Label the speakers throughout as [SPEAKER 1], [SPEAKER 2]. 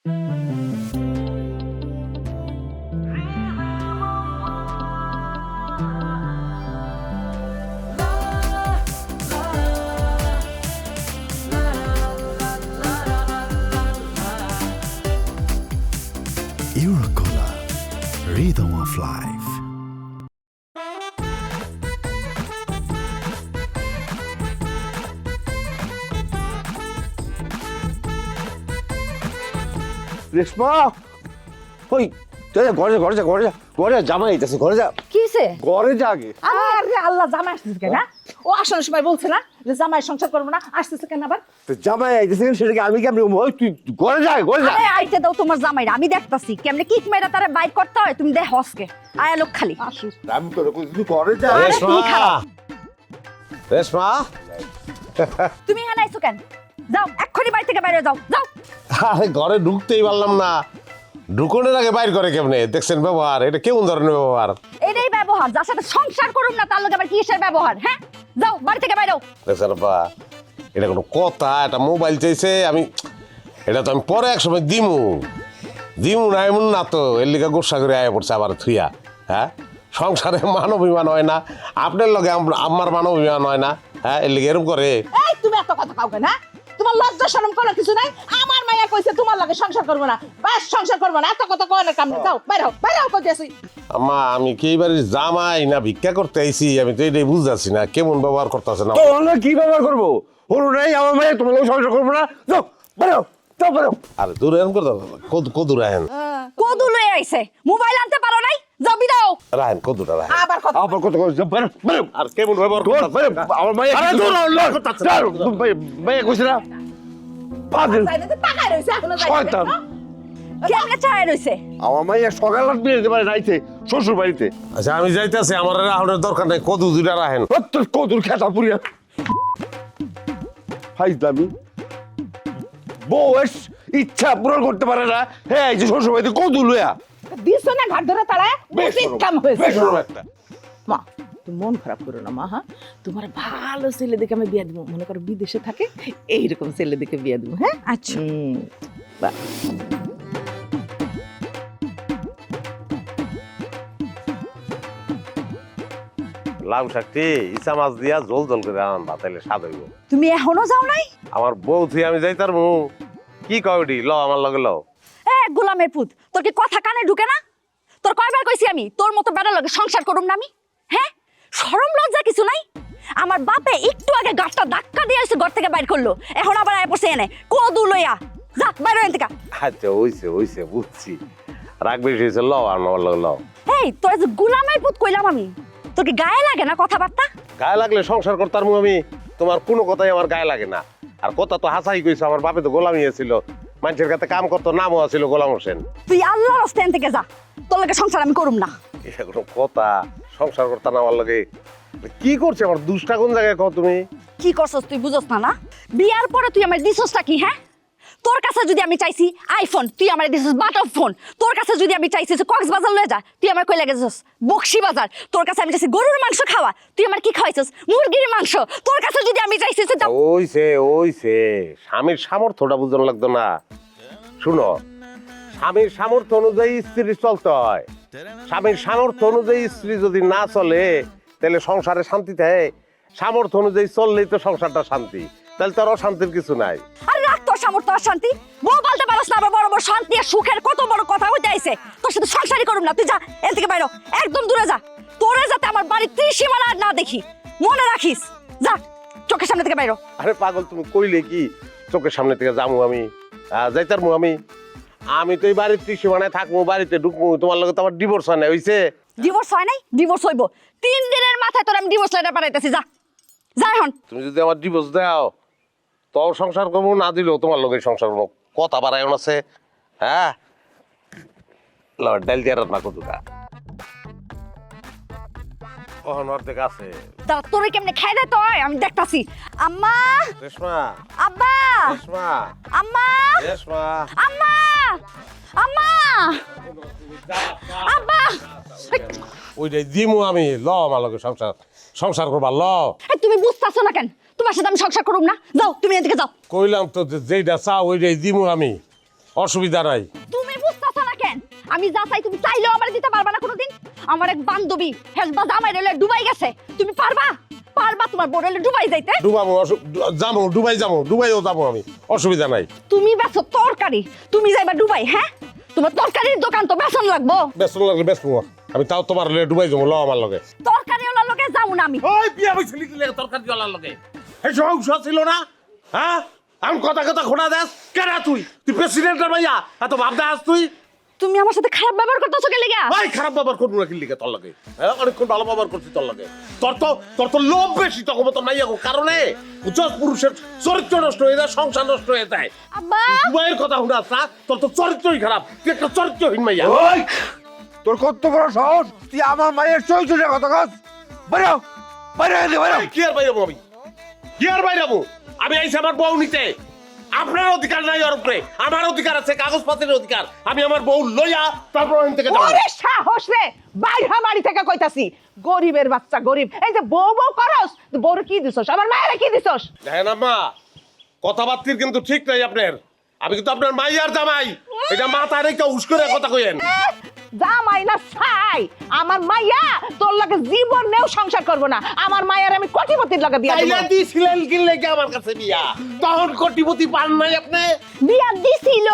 [SPEAKER 1] Eurocola, rhythm of life.
[SPEAKER 2] Reshma ওই তুই ঘরে যা জামাই আইতাছে ঘরে যা
[SPEAKER 3] কি হইছে?
[SPEAKER 2] ঘরে যা আগে
[SPEAKER 3] আরে আল্লাহ, জামাই আসতেছে কেন? ও আসার সময় বলছে না যে জামাই সংসার করবো না, আসতেছে কেন আবার?
[SPEAKER 2] তো জামাই আইতাছে সেটাকে আমি কেমন ওই তুই ঘরে যা
[SPEAKER 3] আরে আইতে দাও তোমার জামাইরা, আমি দেখতাছি কেমনে কিক মেরা তারে বাইর করতে হয়। তুমি দেখ হসকে আয়া লোক খালি আসুক।
[SPEAKER 2] আমি তোর তুই ঘরে যা
[SPEAKER 3] আরে তুমি খারাপ।
[SPEAKER 4] রেশমা
[SPEAKER 3] তুমি এখানে আইছো কেন? যাও এক্ষুনি বাড়ি থেকে বাইরে যাও, যাও।
[SPEAKER 4] আরে ঘরে ঢুকতেই পারলাম না, ঢুকনের আগে বাইর করে কেমনে? দেখছেন ব্যবহার, এটা কেমন ধরনের ব্যবহার?
[SPEAKER 3] এটাই ব্যবহার, যার সাথে সংসার করুম না তার লগে আবার কিসের ব্যবহার? হ্যাঁ, যাও বাড়ি থেকে বাইরে।
[SPEAKER 4] দেখছেন বা, এটা কোনো কথা? এটা মোবাইল চাইছে, আমি এটা তো আমি পরে এক সময় দিমু না এমন না তো, এর লিগে গোসা করে আয়া পড়ছে আবার থুইয়া। হ্যাঁ, সংসারে মান অভিমান হয় না, আপনার লগে আমার মান অভিমান হয় না? হ্যাঁ, এর লিগে এরকম করে?
[SPEAKER 3] এই তুমি এত কথা কাও কেন? হ্যাঁ, তোমার লজ্জা শরম করার কিছু নাই? আমার মাইয়া কইছে তোমার লগে সংসার করব না, বাস সংসার করব না, এত কথা কয় না কামনে। যাও বাইরে হও, বাইরে হও কইতেছি।
[SPEAKER 4] আম্মা, আমি কি এবারে জামাই না ভিক্ষা করতে আইছি? আমি তো এটাই বুঝতেছি না, কেমন ব্যবহার করতেছে না।
[SPEAKER 2] তোরা কি ব্যবহার করবো? হলো নাই আমার মেয়ে, তোমার লোক সংসার করবো না। যাও বেরো, যাও বেরো।
[SPEAKER 4] আরে দূরে এরকম করতে কদুর রাহেন,
[SPEAKER 3] কদু লয়ে আইছে, মোবাইল আনতে পারো নাই? যাও বিদাও।
[SPEAKER 4] রাহেন কদুরা রাহেন।
[SPEAKER 3] আবার কথা
[SPEAKER 2] আবার কত বেরো বেরো।
[SPEAKER 4] আর কেমন ব্যবহার করতেছে?
[SPEAKER 2] আমার মেয়ে
[SPEAKER 4] আরে দূর হও,
[SPEAKER 2] মেয়ে কইছে না পাগল
[SPEAKER 3] চাইতে তাকায় রইছে, এখনো
[SPEAKER 2] শয়তান।
[SPEAKER 3] কেমনে চায় রইছে?
[SPEAKER 2] আমার মেয়ে সকাল রাত বিয়ে দিতে পারে নাইতে শ্বশুর বাড়িতে।
[SPEAKER 4] আচ্ছা আমি যাইতেছি, আমার রাহনের দরকার নেই, কদু দুইটা রাহেন।
[SPEAKER 2] তোর কদুর খেতা পুরিয়া ফাইজলামি বউ ইচ্ছা পূরণ করতে পারে না। হ্যাঁ, এই যে শ্বশুর বাড়িতে কদু লইয়া
[SPEAKER 3] দিছো না ঘাট ধরে তাড়ায়, উচিত কাম হয়েছে।
[SPEAKER 2] বেশরম একটা।
[SPEAKER 3] মা, তুমি মন খারাপ করো না মা। হ্যাঁ, তোমার ভালো ছেলে দেখে আমি বিয়ে দেবো। মনে করো বিদেশে থাকে, এইরকম ছেলে দেখে বিয়ে দেবো। হ্যাঁ, আচ্ছা।
[SPEAKER 4] লাউ শাকটি ইসা মাছ দিয়া জল জল করে আনান, ভাতাইলে স্বাদ হইব।
[SPEAKER 3] তুমি এখনো যাও নাই?
[SPEAKER 4] আমার বউ থুই আমি যাইতার মু কি কয়ডি ল আমার লগে ল।
[SPEAKER 3] গোলামের পুত, তোর কি কথা কানে ঢুকে না? তোর কয়বার কইছি আমি তোর মতো বেড়া লগে সংসার করুম না আমি? হ্যাঁ, শরম লজ্জা কিছু নাই? আমার বাপে একটু আগে গাছটা ধাক্কা দিয়ে এসে ঘর থেকে বাইর করলো, এখন আবার আয় পড়ছে এনে কদু লইয়া। যা বাইরে এখান থেকে।
[SPEAKER 4] আচ্ছা হইছে বুঝছি, রাগ বেশি হয়েছে, ল আমার লগে ল।
[SPEAKER 3] এই তোর যে গোলামের পুত কইলাম আমি, তোর কি গায়ে লাগে না কথাবার্তা?
[SPEAKER 4] গায়ে লাগলে সংসার করতার মু আমি? তোমার কোনো কথাই আমার গায়ে লাগে না। আর কথা তো হাসাই কইছো, আমার বাপে তো গোলামি ছিল, মানুষের কাছে কাম করতো, নামও আছিল গোলাম হোসেন।
[SPEAKER 3] তুই আল্লাহর রাস্তায় থেকে যা, তোর লগে সংসার আমি করুম না।
[SPEAKER 4] এটা কোনো কথা? সংসার করতাম আমার লগে? কি করছে আমার দুষ্টা কোন জায়গায় কও তুমি?
[SPEAKER 3] কি করছস তুই বুঝছ না? না বিয়ার পরে তুই আমার দিছসটা কি? হ্যাঁ, তোর কাছে যদি আমি চাইছি আইফোন, তুই আমার দিছস বাটন ফোন। তোর কাছে যদি আমি চাইছি যে কক্সবাজার লয়ে যা, তুই আমার কই লাগেছস বকশি বাজার। তোর কাছে আমি চাইছি গরুর মাংস খাওয়া, তুই আমার কি খাওয়াইছস মুরগির মাংস। তোর কাছে যদি আমি চাইছি যে
[SPEAKER 4] ওইছে স্বামীর সামর্থ্যটা বুঝন লাগতো না। শুনো, স্বামীর সামর্থ্য অনুযায়ী স্ত্রী চলতে হয়। স্বামীর সামর্থ্য অনুযায়ী স্ত্রী যদি না চলে তাহলে সংসারে শান্তি থাকে? সামর্থ্য অনুযায়ী চললেই তো সংসারটা শান্তি, তাহলে তো আর অশান্তির কিছু নাই।
[SPEAKER 3] আর রাখ তোর সামর্থ্য আর শান্তি। বউ বলতে পারস না আবার বড় বড় শান্তি আর সুখের কত বড় কথা হইতে আইছে। তোর সাথে সংসারই করুম না, তুই যা এখান থেকে বাইরে, একদম দূরে যা। তোরে যাতে আমার বাড়ির ত্রিসীমানা আর না দেখি, মনে রাখিস। যা চোখের সামনে থেকে বাইরে।
[SPEAKER 4] আরে পাগল, তুমি কইলে কি চোখের সামনে থেকে যামু আমি? যাইতার মু আমি তো এই বাড়ির ত্রিসীমানায় থাকবো, বাড়িতে ঢুকবো। তোমার লগে তো আমার ডিভোর্স হয় না, হইছে?
[SPEAKER 3] ডিভোর্স হয় নাই? ডিভোর্স হইব 3 দিনের মাথায়। তোর আমি ডিভোর্স লেটার পাঠাইতেছি, যা যা এখন।
[SPEAKER 4] তুমি যদি আমার ডিভোর্স দাও তো সংসার করবো, না দিলেও তোমার লগে সংসার করবো। কথা বাড়ায়ন আছে। হ্যাঁ, ডাল দিয়ে রান্না কতটা কখন অর্ধেক আছে।
[SPEAKER 3] তা তোরে কেমনে খাই দে তো, আমি দেখতাছি। আম্মা,
[SPEAKER 4] রেশমা,
[SPEAKER 3] আব্বা,
[SPEAKER 4] রেশমা,
[SPEAKER 3] আম্মা,
[SPEAKER 4] রেশমা,
[SPEAKER 3] আম্মা, আম্মা, আব্বা।
[SPEAKER 4] ওইটাই দিমু আমি। ল আমার লগে সংসার করবা, ল।
[SPEAKER 3] এই তুমি বুঝতাছো না কেন? তোমার সাথে আমি সংসার করুম না। যাও তুমি এদিকে যাও।
[SPEAKER 4] কইলাম তো যেইটা চাও ওইটাই দিমু আমি। অসুবিধা নাই।
[SPEAKER 3] তুমি বুঝতেছ না কেন? আমি যা চাই তুমি চাইলেও আমার দিতে পারবা না কোনোদিন। আমার এক বান্ধবী হেলবা জামাই রেলে ডুবাই গেছে, তুমি পারবা? পারবা তোমার বড় রেলে ডুবাই যাইতে?
[SPEAKER 4] ডুবাবো, যাবো, ডুবাইও যাবো আমি, অসুবিধা নাই।
[SPEAKER 3] তুমি বেচো তরকারি, তুমি যাইবা ডুবাই? হ্যাঁ, তোমার তরকারির দোকান তো বেচন লাগবো।
[SPEAKER 4] বেসন লাগলে বেসবো, আমি তাও তোমার ডুবাই যাবো, ল আমার লগে।
[SPEAKER 3] তরকারিওয়ালার লগে যাবো না আমি।
[SPEAKER 4] ওই বিয়া বইছিলি কি লাগে তরকারিওয়ালার লগে? এই সমস্যা ছিল না? হ্যাঁ, আমি কথা খোনা দেস কেন? তুই প্রেসিডেন্টের ভাইয়া, এত ভাব দেস তুই?
[SPEAKER 3] তুমি আমার সাথে খারাপ ব্যবহার করতেছো কে লাগা?
[SPEAKER 4] ভাই খারাপ ব্যবহার করবো না কি লিখে তোর লাগে? হ্যাঁ, অনেকক্ষণ ভালো ব্যবহার করছি তোর লাগে। তোর তো লোভ বেশি, তখন তো নাই কারণে বুঝছস, পুরুষের চরিত্র নষ্ট হয়ে যায়, সংসার নষ্ট হয়ে যায়।
[SPEAKER 3] আব্বা,
[SPEAKER 4] দুবাইয়ের কথা শুনাস না? তোর তো চরিত্রই খারাপ, তুই একটা চরিত্রহীন মাইয়া।
[SPEAKER 2] ওই তোর কত বড় সাহস, তুই আমার মায়ের চরিত্রের কথা কস? বাইরে বাইরে বাইরে।
[SPEAKER 4] কি আর বাইরাবো আমি? কি আর বাইরাবো? আমি আইছি আমার বউ নিতে। আপনার অধিকার নাই ওর উপরে, আমার অধিকার আছে, কাগজপত্রের অধিকার। আমি আমার বউ লইয়া তারপর ওখান থেকে যাবো।
[SPEAKER 5] ওরে সাহস রে, বাইরে বাড়ি থেকে কইতাছি, গরিবের বাচ্চা গরিব। এই যে বউ বউ করস, বউর কি দিছস? আমার মায়ের কি দিছস?
[SPEAKER 4] দেখেন আম্মা, কথাবার্তির কিন্তু ঠিক নাই আপনার। আমি কিন্তু আপনার মাইয়ার জামাই, এটা মাথা রেখে হুশ করে কথা কইেন।
[SPEAKER 5] জামাই না ছাই, আমার মাইয়া তোর লগে জীবনেও সংসার করব না। আমার মায়ের আমি কোটিপতির লগে বিয়া দেব।
[SPEAKER 4] তাইলে দিছিলেন কি লাগে আমার কাছে বিয়া? তখন কোটিপতি পান নাই আপনি?
[SPEAKER 3] বিয়া দিছিল,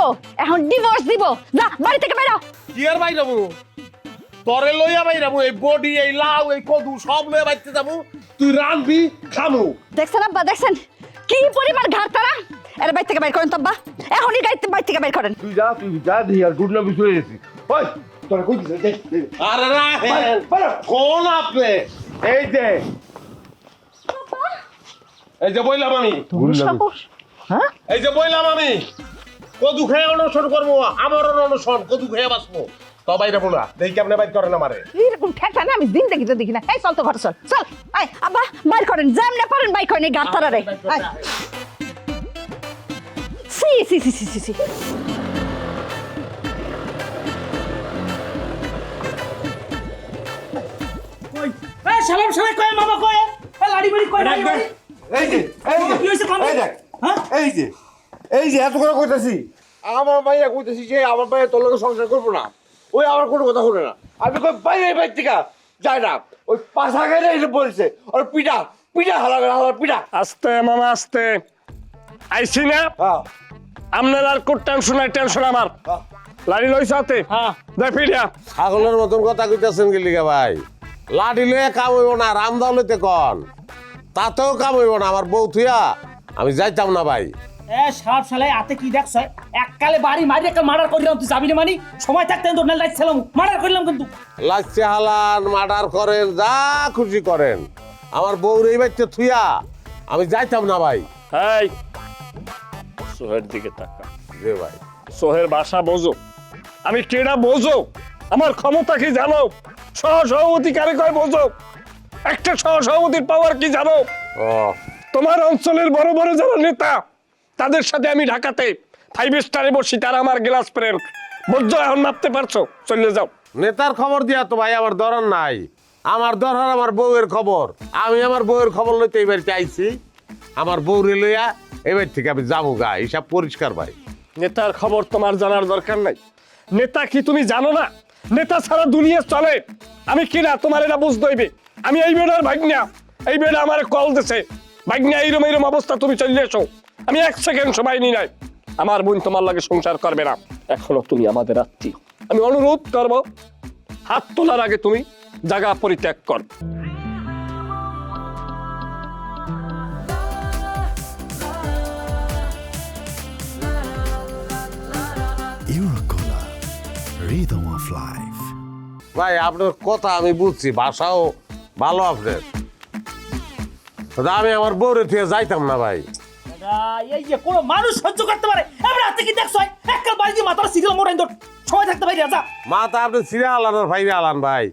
[SPEAKER 3] এখন ডিভোর্স দিব। যা বাড়ি থেকে বেরো।
[SPEAKER 4] কি আর বাইরাবো? তরে লইয়া বাইরাবো, এই বডি, এই লাউ, এই কদু সব লইয়া বাইতে যাবো। তুই রাঁধবি, খামু।
[SPEAKER 3] দেখছেন আব্বা, দেখছেন কি পরিমাণ ঘাট তারা? এর বাইর থেকে বাইর করেন তো আব্বা, এখনই গাইতে বাইর থেকে বাইর করেন।
[SPEAKER 2] তুই যা দিই আর গুড নাম চলে গেছি। ওই তোরা কই দিছিস?
[SPEAKER 4] আরে রাহেন, কোন আপনি? এই যে বইলাম আমি,
[SPEAKER 5] তোর সাহস, হ্যাঁ?
[SPEAKER 4] এই যে বইলাম আমি, কদু খেয়ে অনশন করবো, আমার অনশন, কদু খেয়ে বাঁচবো। তো বাইরে না, দেখি আপনি বাইর করেন আমারে।
[SPEAKER 5] এরকম ঠেকা না আমি জিন্দেগিতে দেখি না। এই চল তো ঘর চল, চল।
[SPEAKER 3] আয় আব্বা, বাইর করেন, যেমনে পারেন বাইর করেন এই ঘাট তারারে।
[SPEAKER 5] আয়।
[SPEAKER 3] সি সি সি সি সি সি।
[SPEAKER 6] এই সালাম সালাম কয় মামা কয় এই লাড়ি বাড়ি কয় লাড়ি বাড়ি
[SPEAKER 2] এই যে
[SPEAKER 6] কি হইছে কাম?
[SPEAKER 2] এই দেখ,
[SPEAKER 6] হ্যাঁ?
[SPEAKER 2] এই যে এত করে কইতাছি, আমার মাইয়া কইতাছি যে আমার মাইয়া তোর লগে সংসার করবো না। ওই আমার কোনো কথা শুনে না। আমি কই বাইরে বাইর থেকে যাই না, ওই পাশা গায়ে এসে বলছে ওর পিঠা পিঠা হালার পিঠা।
[SPEAKER 7] আস্তে মামা আস্তে, আইছি না
[SPEAKER 2] হ্যাঁ
[SPEAKER 7] আপনার আর কোট টেনশন নাই, টেনশন আমার।
[SPEAKER 2] হ্যাঁ।
[SPEAKER 7] লাড়ি লইছে হাতে,
[SPEAKER 6] হ্যাঁ
[SPEAKER 7] দেখ ফিরিয়া।
[SPEAKER 4] ছাগলের মতন কথা কইতাছেন কি লিগা ভাই? লাঠি লইয়া কাম হইব না, রামদাও লইতে কন, তাতেও কাম হইব না। আমার বউ থুইয়া আমি যাইতাম না ভাই।
[SPEAKER 6] এ সাপ শালাই আতে কি দেখছ? এককালে বাড়ি মারি একটা মার্ডার করিলাম, তুই যাবি না মানি? সময় থাকতে তো না লাইছিলাম, মার্ডার করিলাম কিন্তু।
[SPEAKER 4] লাগছে হালান, মার্ডার করেন, যা খুশি করেন, আমার বউর এই বাচ্চা থুইয়া আমি যাইতাম না ভাই।
[SPEAKER 7] এই সোহের দিকে তাকা,
[SPEAKER 4] যে ভাই
[SPEAKER 7] সোহের ভাষা বোঝো, আমি কেডা বোঝো, আমার ক্ষমতা কি জানো? সহসভাপতি কারে কয় বোঝো? একটা সহসভাপতির পাওয়ার কি জানো?
[SPEAKER 4] ও
[SPEAKER 7] তোমার অঞ্চলের বড় বড় যারা নেতা, তাদের সাথে আমি ঢাকাতে 5 স্টারে বসি, তারা আমার গ্লাস ফ্রেন্ড। বুঝছো? এখন মাপতে পারছো? চলে যাও।
[SPEAKER 4] নেতার খবর দিয়া তো ভাই আমার দরকার নাই, আমার দরকার আমার বউয়ের খবর। আমি আমার বউয়ের খবর লইতে এই বাড়িতে আইছি, আমার বউরে লইয়া এবার থেকে আমি যাবো গা, হিসাব পরিষ্কার ভাই।
[SPEAKER 7] নেতার খবর তোমার জানার দরকার নাই। নেতা কি তুমি জানো না? নেতা ছাড়া দুনিয়া চলে। আমি কিনা তোমার এটা বুঝতে হইবে। আমি এই বেড়ার ভাগ্না, এই বেড়া আমার কল দিছে, ভাগ্না এইরম এইরম অবস্থা, তুমি চলে এসো। আমি 1 সেকেন্ড সময় নি নাই। আমার বোন তোমার লাগে সংসার করবে না, এখনো তুমি আমাদের আত্মীয়। আমি অনুরোধ করবো, হাত তোলার আগে তুমি জায়গা পরিত্যাগ কর।
[SPEAKER 1] Eurocolor, Rhythm of Life.
[SPEAKER 4] ভাই আপনার কথা আমি বুঝছি, ভাষাও ভালো আপনার, আমি আমার বউরে থেকে যাইতাম না ভাই।
[SPEAKER 6] এই যে কোন মানুষ সহ্য করতে পারে? আমরা হাতে কি দেখছ? এককাল বাড়ি দিয়ে মাথার সিরিয়াল মোড়াইন তোর সময় থাকতে পারি যা।
[SPEAKER 4] মাথা আপনি ছিঁড়ে আলান আর ভাইরে আলান ভাই,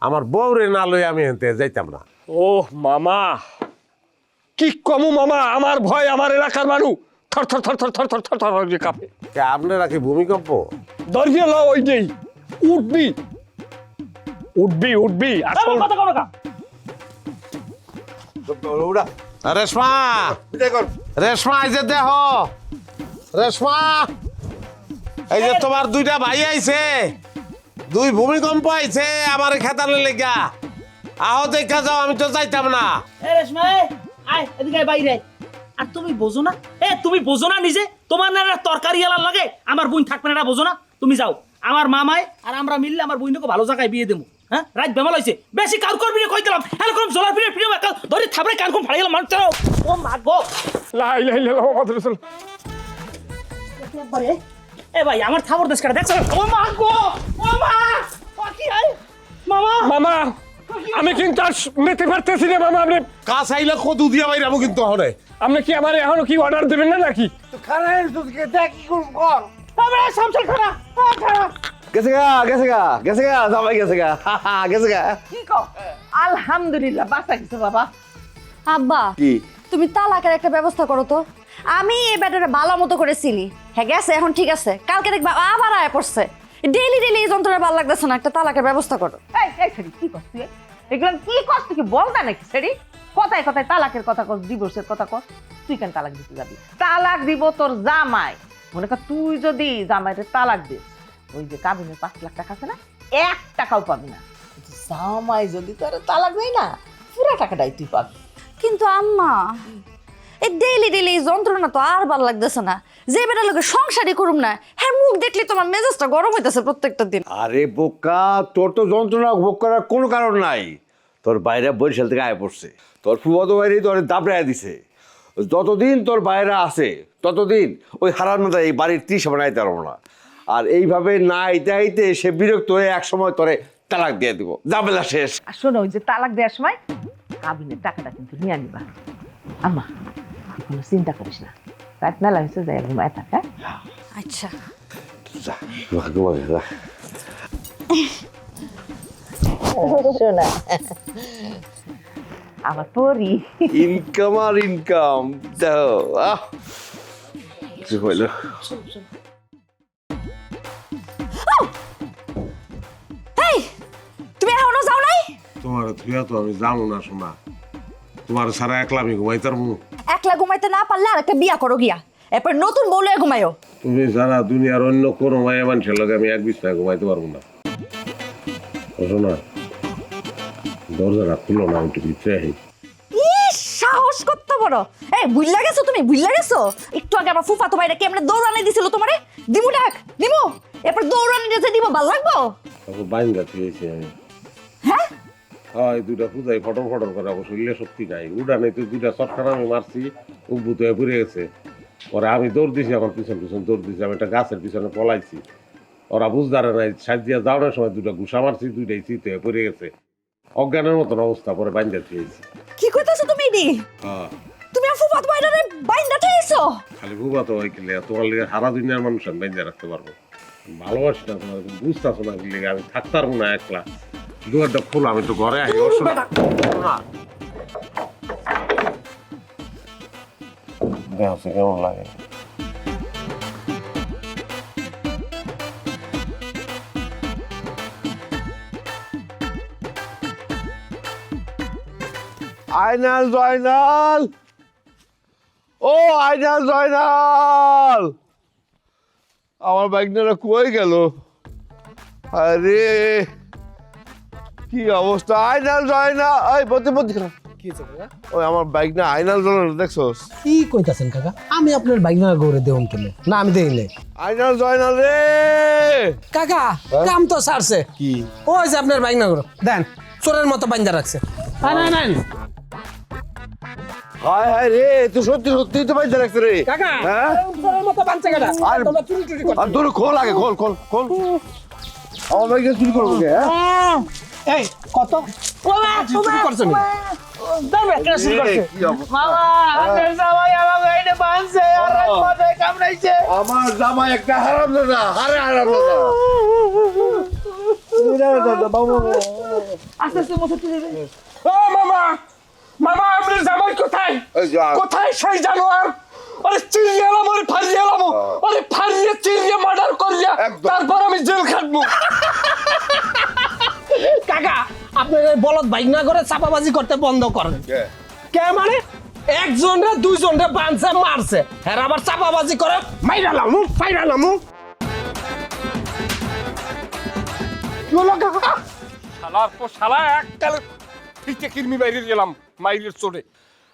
[SPEAKER 4] আমার বউরে না লই আমি এনতে যাইতাম না।
[SPEAKER 7] ও মামা, কি কমু মামা, আমার ভয়, আমার এলাকার মানুষ থর থর থর থর থর থর থর থর করে কাঁপে।
[SPEAKER 4] আপনারা কি ভূমিকম্প?
[SPEAKER 7] দরজা লাও, ওই যেই উঠবি উঠবি উঠবি। আসল
[SPEAKER 6] কথা কোন কা?
[SPEAKER 2] ওরা
[SPEAKER 4] রেশমা,
[SPEAKER 2] বিদায় কর।
[SPEAKER 4] রেশমা এই যে দেহ, রেশমা এই যে তোমার দুইটা ভাই আইছে, দুই ভূমিকম্প আইছে আমার খেতালে লেগা। আহ দেখা যাও, আমি তো যাইতাম না।
[SPEAKER 6] এ রেশমা আয় এদিকে আয়, বাইরে আয়। আর তুমি বোঝো না, তুমি বোঝো না নিজে তোমার না একটা তরকারি আলার লাগে আমার বোন থাকবে না, এটা বোঝো না? তুমি যাও, আমার মামায় আর আমরা মিললে আমার বোনকে ভালো জায়গায় বিয়ে দেবো। হ্যাঁ, রাত বেমাল হয়েছে, বেশি কার করবি না কই দিলাম। এরকম জলার পিড়ে পিড়ে ধরে থাপড়ে কান কোন ফাড়ে গেলাম মানুষ। ও মা গো,
[SPEAKER 7] লা ইলাহা ইল্লাল্লাহ মুহাম্মাদুর রাসূল।
[SPEAKER 6] একবারে এ ভাই আমার থাবর দেশ কাটা দেখছো? ও মা গো, ও মা, ও কি হয় মামা?
[SPEAKER 7] মামা আমি কিন্তু আর নিতে পারতেছি না মামা। আপনি
[SPEAKER 4] কাজ আইলে কদু দিয়া বাইরাবো কিন্তু হরে।
[SPEAKER 7] আপনি কি আমার এখনো কি অর্ডার দেবেন না নাকি?
[SPEAKER 2] তো খারাপ তোকে দেখ কি করব কর।
[SPEAKER 6] আমরা সামসাল খারাপ খারাপ।
[SPEAKER 2] গেছে গা জামাই গেছে গা।
[SPEAKER 5] কি কও? আলহামদুলিল্লাহ বাঁচা গেছে বাবা।
[SPEAKER 3] আব্বা
[SPEAKER 2] কি
[SPEAKER 3] তুমি তালাকের একটা ব্যবস্থা করো তো। আমি এই ব্যাটারে ভালো মতো করে চিনি। হ্যাঁ গেছে, এখন ঠিক আছে, কালকে দেখবা আবার আয় পড়ছে। ডেইলি ডেইলি এই যন্ত্রণা ভালো লাগতেছে না, একটা তালাকের ব্যবস্থা করো।
[SPEAKER 5] এই ছেড়ি কি করছ তুই? এগুলো কি করছ তুই? কি বল না নাকি ছেড়ি? কথায় কথায় তালাকের কথা কর, ডিভোর্সের কথা কর। তুই কেন তালাক দিতে যাবি? তালাক দিব তোর জামাই। মনে কর তুই যদি জামাইরে তালাক দিস, ওই যে কাবিনের 5 লাখ টাকা আছে না, 1 টাকাও পাবি না। জামাই যদি তোর তালাক দেয় না, পুরো টাকাটাই তুই পাবি।
[SPEAKER 3] কিন্তু আম্মা এই ডেইলি ডেইলি এই যন্ত্রণা তো আর ভালো লাগতেছে না। যে বেটার লোকের সংসারই করুম না, হ্যাঁ মুখ দেখলে তোমার মেজাজটা গরম হইতেছে প্রত্যেকটা দিন।
[SPEAKER 2] আরে বোকা, তোর তো যন্ত্রণা ভোগ করার কোনো কারণ নাই। তোর বাইরে বরিশাল থেকে আয় পড়ছে, তোর ফুফাতো বাইরে তোর দাবড়ায় দিছে। যতদিন তোর বাইরে আছে ততদিন ওই হারানোটা এই বাড়ির 30 বানাইতে পারবো না। আর এইভাবে না আইতে আইতে সে বিরক্ত হয়ে এক সময় তোরে তালাক দিয়ে দিব, ঝামেলা শেষ।
[SPEAKER 5] আর শোনো, ওই যে তালাক দেওয়ার সময় কাবিনের টাকাটা কিন্তু নিয়ে আনিবা। আম্মা তুই কোনো চিন্তা করিস না, রাত মেলা হয়েছে, যাই ঘুমায় থাক। হ্যাঁ
[SPEAKER 3] আচ্ছা
[SPEAKER 2] যা, ঘুমা যা।
[SPEAKER 5] শোনা আমার পরি
[SPEAKER 2] ইনকাম আর ইনকাম দাও। কি হইলো?
[SPEAKER 3] এই তুমি এখনো যাও নাই?
[SPEAKER 4] তোমার থুয়া তো আমি যাবো না শোনা, তোমার সারা একলা আমি ঘুমাইতার মুখ।
[SPEAKER 3] একলা ঘুমাইতে না পারলে আর একটা বিয়া করো গিয়া, এরপর নতুন বউ লয়ে ঘুমাইও।
[SPEAKER 4] তুমি সারা দুনিয়ার অন্য কোনো মায়া মানুষের লগে আমি এক বিছনায় ঘুমাইতে পারবো না। শোনা, দরজাটা খুলো না, একটু ভিতরে আহি।
[SPEAKER 3] ইস সাহস কত বড়! এই বুইল্লা গেছো তুমি, বুইল্লা গেছো? একটু আগে আমার ফুফাতো ভাইরা কেমনে দৌড়ানি দিছিল তোমারে। দিমু ডাক দিমু, এরপর দৌড়ানি দিতে দিব, ভাল লাগবো?
[SPEAKER 4] তারপর বাইন্দা থুয়েছি আমি।
[SPEAKER 3] হ্যাঁ
[SPEAKER 4] হয় দুইটা পূজায় ফটর ফটর করে, অবশ্য শরীরে শক্তি নাই। উড়ানে তো দুইটা চটকানা আমি মারছি, উদ্ভূত হয়ে পড়ে গেছে। পরে আমি দৌড় দিছি, এখন পিছন পিছন দৌড় দিছি, আমি একটা গাছের পিছনে পলাইছি। ওরা বুঝদারে নাই, সাজ দিয়া যাওয়ার সময় দুটা ঘুষা মারছি, দুইটাই চিত হয়ে পড়ে গেছে, অজ্ঞানের মতন অবস্থা। পরে বাইন্দা থুয়েছি।
[SPEAKER 3] কি কইতাছো তুমি নি?
[SPEAKER 4] হ্যাঁ,
[SPEAKER 3] তুমি আর ফুফাতো ভাইরারে বাইন্দা ঠাইছো?
[SPEAKER 4] খালি ভুবা তো হয় কিলে, তোমার লিগে সারা দুনিয়ার মানুষ আমি বাইন্দা রাখতে পারবো। ভালোবাসি না তোমার, তুমি বুঝতেছো না কি লিগে আমি থাকতে পারবো না একলা। দুয়ারটা খোলো, আমি তো ঘরে আই। দেখো কেমন লাগে।
[SPEAKER 2] আইনাল জয়নাল, ও আইনাল জয়নাল, আমার বাইকটা কই গেল? আরে কি অবস্থা! আইনাল জয়নাল, ওই বলতে ওই আমার বাইক না আইনাল জয়নাল, দেখছোস?
[SPEAKER 8] কি কইতাছেন কাকা? আমি আপনার বাইক না গৌরে দেউন কেন? না আমি দেই নাই।
[SPEAKER 2] আইনাল জয়নাল রে
[SPEAKER 8] কাকা কাম তো সারছে।
[SPEAKER 2] কি
[SPEAKER 8] ওই যে আপনার বাইক না গৌর দেন, চোরের মতো বান্ধা রাখছে। না না
[SPEAKER 2] হায় হায় রে, তুই সত্যি সত্যি তো বাইক রাখছে রে
[SPEAKER 8] কাকা,
[SPEAKER 2] হ্যাঁ?
[SPEAKER 8] চোরের মতো বানছে কাকা।
[SPEAKER 2] আর
[SPEAKER 8] তোমরা চুরি টুরি করতে।
[SPEAKER 2] আর তোর খোল আগে, খোল খোল খোল। আমার বাইকটা চুরি করবো কে? হ্যাঁ
[SPEAKER 8] এই কত চুরি করছ নি?
[SPEAKER 6] দাম একটা শুরু করছে।
[SPEAKER 2] কি অবস্থা?
[SPEAKER 6] মামা আপনার জামাই আমাকে এটা বানছে আর রাত মাথায় কামড়াইছে।
[SPEAKER 2] আমার জামাই একটা হারামজাদা, হারামজাদা।
[SPEAKER 6] আস্তে আস্তে মতো তুলে দে।
[SPEAKER 7] ও মামা, মামা আপনার জামাই কোথায়?
[SPEAKER 2] এই যে
[SPEAKER 7] কোথায় সেই জানোয়ার? আরে চিল্লি এলাম, আরে ফারিয়ে এলাম, আরে ফারিয়ে চিল্লিয়ে মার্ডার করলিয়া,
[SPEAKER 2] একদম।
[SPEAKER 7] তারপর আমি জেল খাটবো।
[SPEAKER 8] কাকা আপনার এই বলদ বাইক না করে চাপাবাজি করতে বন্ধ করেন। কে মানে একজনরে দুইজনরে বানছে মারছে, হ্যাঁ আবার চাপাবাজি করে মাইরালাম ফাইরালাম।
[SPEAKER 7] কি হলো কাকা? শালার পর শালা এককালে পিঠে কিরমি বাইরে গেলাম মাইলের চোটে।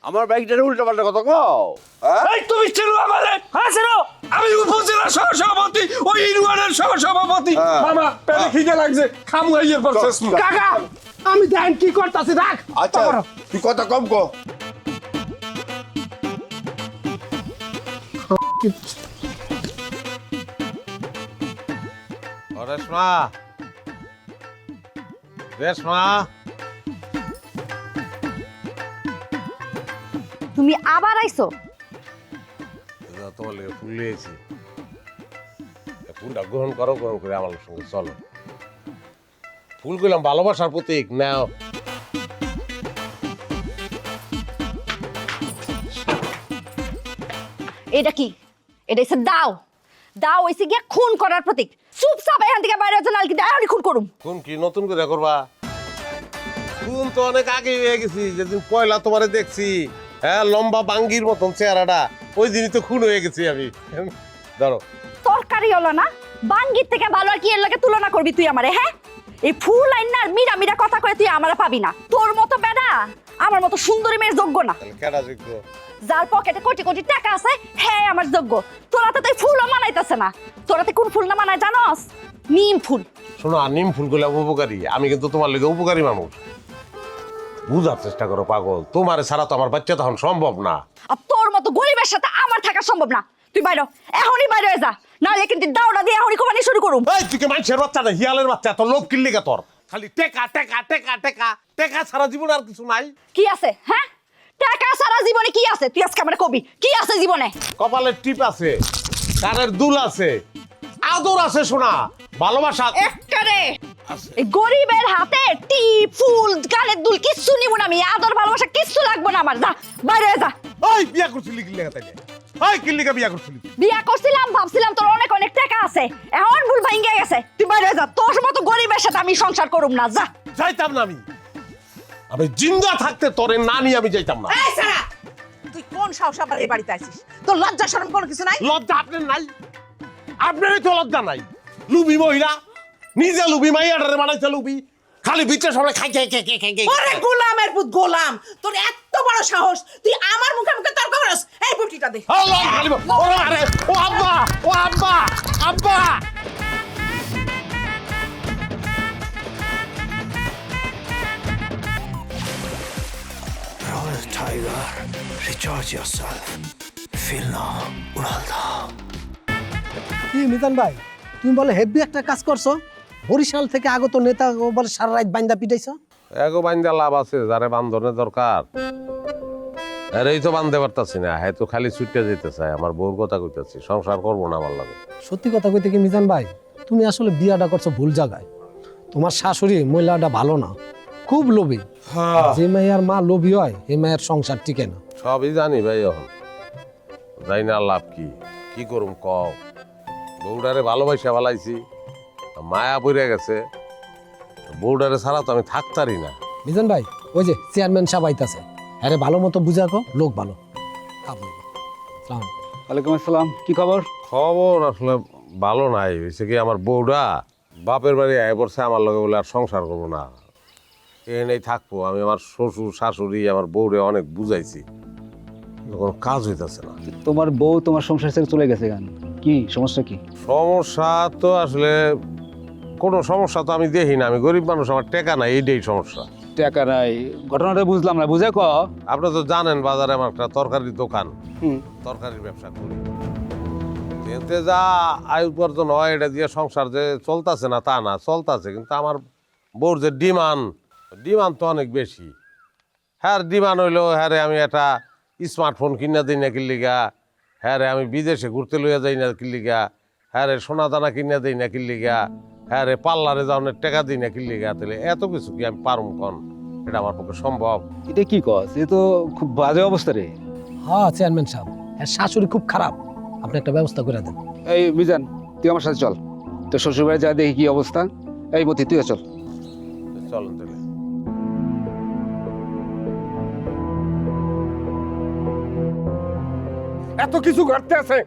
[SPEAKER 2] আমার বাইকটারে উল্টা পাল্টা কথা কও হ্যাঁ?
[SPEAKER 7] এই তুমি চেনো আমারে?
[SPEAKER 6] হ্যাঁ চেনো।
[SPEAKER 7] আমি উপজেলা সহসভাপতি, ওই ইউনিয়নের সহসভাপতি।
[SPEAKER 2] হ্যাঁ।
[SPEAKER 7] মামা পেলে খিদে লাগছে, খামু আইয়ের পর শেষ মুখ।
[SPEAKER 8] কাকা আমি দেন কি করতেছি রাখ।
[SPEAKER 2] আচ্ছা তুই কথা কম কো।
[SPEAKER 4] রেশমা, রেশমা,
[SPEAKER 3] তুমি আবার আইছো?
[SPEAKER 4] তোমার লেগে ফুল লিয়েছি, ফুলটা গ্রহণ করো, গ্রহণ করে আমার সঙ্গে চলো। ফুল করলাম ভালোবাসার প্রতীক, নাও।
[SPEAKER 3] এটা কি? এটা হচ্ছে দাও। দাও হইছে গিয়া খুন করার প্রতীক। চুপচাপ এখান থেকে বাইরে যান, নাহলে কিন্তু এখনই খুন করুম।
[SPEAKER 4] খুন কি নতুন করে করবা? খুন তো অনেক আগে হয়ে গেছি, যেদিন পয়লা তোমারে দেখছি, হ্যাঁ, লম্বা বাঙ্গির মতন চেহারাটা, ওই দিনই তো খুন হয়ে গেছি আমি। ধরো
[SPEAKER 3] তরকারি হলো না, বাঙ্গির থেকে ভালো আর কি এর লাগে তুলনা করবি তুই আমারে? হ্যাঁ, এই ফুল আইন না মিরা মিরা কথা কয়ে তুই আমারে পাবি না। তোর মতো বেডা আমার মতো সুন্দরী মেয়ের যোগ্য না।
[SPEAKER 4] তাহলে কেডা যোগ্য?
[SPEAKER 3] যার পকেটে কোটি কোটি টাকা আছে হ্যাঁ আমার যোগ্য। তোরাতে তো ফুলও মানাইতেছে না। তোরাতে কোন ফুল না মানায় জানোস? নিম ফুল।
[SPEAKER 4] শোনো, আর নিম ফুলগুলো উপকারী, আমি কিন্তু তোমার লেগে উপকারী মানুষ। বুঝার চেষ্টা করো পাগল, তোমার ছাড়া তো আমার বাচ্চা তখন সম্ভব না।
[SPEAKER 3] আর তোর মতো গরিবের সাথে আমার থাকা সম্ভব না। তুই বাইরে এখনই বাইরে হয়ে যা, নাহলে কিন্তু দাওড়া দিয়ে এখনই কোমানি শুরু করুম।
[SPEAKER 4] এই তুই কি মানুষের বাচ্চা না, হিয়ালের বাচ্চা? তোর লোভ কিনলি কে? তোর খালি টেকা টেকা টেকা টেকা টেকা ছাড়া জীবন আর কিছু নাই।
[SPEAKER 3] কি আছে? হ্যাঁ, টাকা সারা জীবনে কি আছে? তুই আজকে আমার কবি কি আছে জীবনে?
[SPEAKER 4] কপালের টিপ আছে, কানের দুল আছে, আদর আছে, শোনা ভালোবাসা
[SPEAKER 3] একটারে এই গরিবের হাতে টিপ ফুল গালের দুল কিচ্ছু নিব না আমি। আদর ভালোবাসা কিচ্ছু লাগবে না আমার। যা বাইরে হয়ে যা।
[SPEAKER 4] ওই বিয়া করছিলি কি লেগে? তাইলে ওই কি লেগে বিয়া করছিলি?
[SPEAKER 3] বিয়া করছিলাম, ভাবছিলাম তোর অনেক অনেক টাকা আছে, এখন ভুল ভাঙ্গে গেছে। তুই বাইরে হয়ে যা, তোর মতো গরিবের সাথে আমি সংসার করুম না। যা।
[SPEAKER 4] যাইতাম না আমি, আমি জিন্দা থাকতে তোরে না নিয়ে আমি যাইতাম না।
[SPEAKER 5] এই সারা, তুই কোন সাহস আবার এই বাড়িতে আছিস? তোর লজ্জা শরম কোনো কিছু নাই?
[SPEAKER 4] লজ্জা আপনার নাই? আপনারই তো লজ্জা নাই। লুবি মহিলা, নিজে লুবি, মাইয়াটারে বানাইছে লুবি, খালি বিচে সবাই খাই খাই খাই খাই খাই।
[SPEAKER 5] ওরে গোলামের পুত গোলাম, তোর এত বড় সাহস, তুই আমার মুখে মুখে তর্ক করস? এই বুটিটা দে।
[SPEAKER 4] আল্লাহ খালি ও আরে ও আব্বা, ও আব্বা, আব্বা।
[SPEAKER 1] Royal Tiger, recharge yourself. Feel now, Uralda.
[SPEAKER 8] কি মিজান ভাই, তুমি বলে হেভি একটা কাজ করছো? বরিশাল থেকে আগত নেতা বলে সারা রাত বাইন্দা পিটাইছো?
[SPEAKER 4] এগো বান্ধা লাভ আছে, যারে বান্ধনের দরকার আরে এই তো বান্ধতে পারতাছি না। হ্যাঁ তো খালি ছুটতে যেতে চায়, আমার বউর কথা কইতাছি, সংসার করবো না আমার লাগে।
[SPEAKER 8] সত্যি কথা কইতে কি মিজান ভাই, তুমি আসলে বিয়াটা করছো ভুল জায়গায়। তোমার শাশুড়ি মহিলাটা ভালো না, খুব লোভী। যে মেয়ের মা লোভী হয় এই মেয়ের সংসার টিকে না।
[SPEAKER 4] সবই জানি ভাই, এখন যাই না লাভ কি, কি করুম কও? বউডারে ভালোবাসা ভালাইছি, মায়া পড়ে গেছে, বউডারে ছাড়া তো আমি থাকতারি না।
[SPEAKER 8] মিজান ভাই, ওই যে চেয়ারম্যান সাহেব আইতাছে, আরে ভালো মতো বুঝাকো, লোক ভালো। সালাম।
[SPEAKER 9] ওয়ালাইকুম আসসালাম, কি খবর?
[SPEAKER 4] খবর আসলে ভালো নাই, হয়েছে কি আমার বউটা বাপের বাড়ি আয় পড়ছে, আমার লগে বলে আর সংসার করবো না, এনেই থাকবো। আমি আমার শ্বশুর শাশুড়ি আমার বউরে অনেক বুঝাইছি, কোনো কাজ হইতেছে না।
[SPEAKER 9] তোমার বউ তোমার সংসার থেকে চলে গেছে কেন? কি সমস্যা? কি
[SPEAKER 4] সমস্যা তো আসলে কোনো সমস্যা তো আমি দেখি না, আমি গরিব মানুষ, আমার টাকা নাই, এইটাই সমস্যা।
[SPEAKER 9] টাকা নাই, ঘটনাটা বুঝলাম না, বুঝে ক।
[SPEAKER 4] আপনি তো জানেন বাজারে আমার একটা তরকারির দোকান, তরকারির ব্যবসা করি, এতে যা আয় উপার্জন হয় এটা দিয়ে সংসার যে চলতেছে না তা না, চলতেছে, কিন্তু আমার বউর যে ডিমান্ড তো অনেক বেশি। হ্যাঁ ডিমান্ড হইলো, হ্যাঁ রে আমি একটা স্মার্টফোন কিনা দিই না কিল্লিগা, হ্যাঁ রে আমি বিদেশে ঘুরতে লইয়া যাই না কিল্লিগা, হ্যাঁ রে সোনা দানা কিনা দিই না কিল্লিগা, হ্যাঁ রে পার্লারে যাওয়ার টাকা দিই না কিল্লিগা। তাহলে এত কিছু কি আমি পারুম কন? এটা আমার পক্ষে সম্ভব?
[SPEAKER 9] এটা কি কস? এ তো খুব বাজে অবস্থা রে।
[SPEAKER 8] হ্যাঁ চেয়ারম্যান সাহেব, এর শাশুড়ি খুব খারাপ, আপনি একটা ব্যবস্থা করে দেন।
[SPEAKER 9] এই মিজান, তুই আমার সাথে চল, তোর শ্বশুরবাড়ি যা দেখি কি অবস্থা। এই মতি, তুইও চল।
[SPEAKER 4] চলেন তাহলে।
[SPEAKER 7] এত কিছু ঘটতে আছে,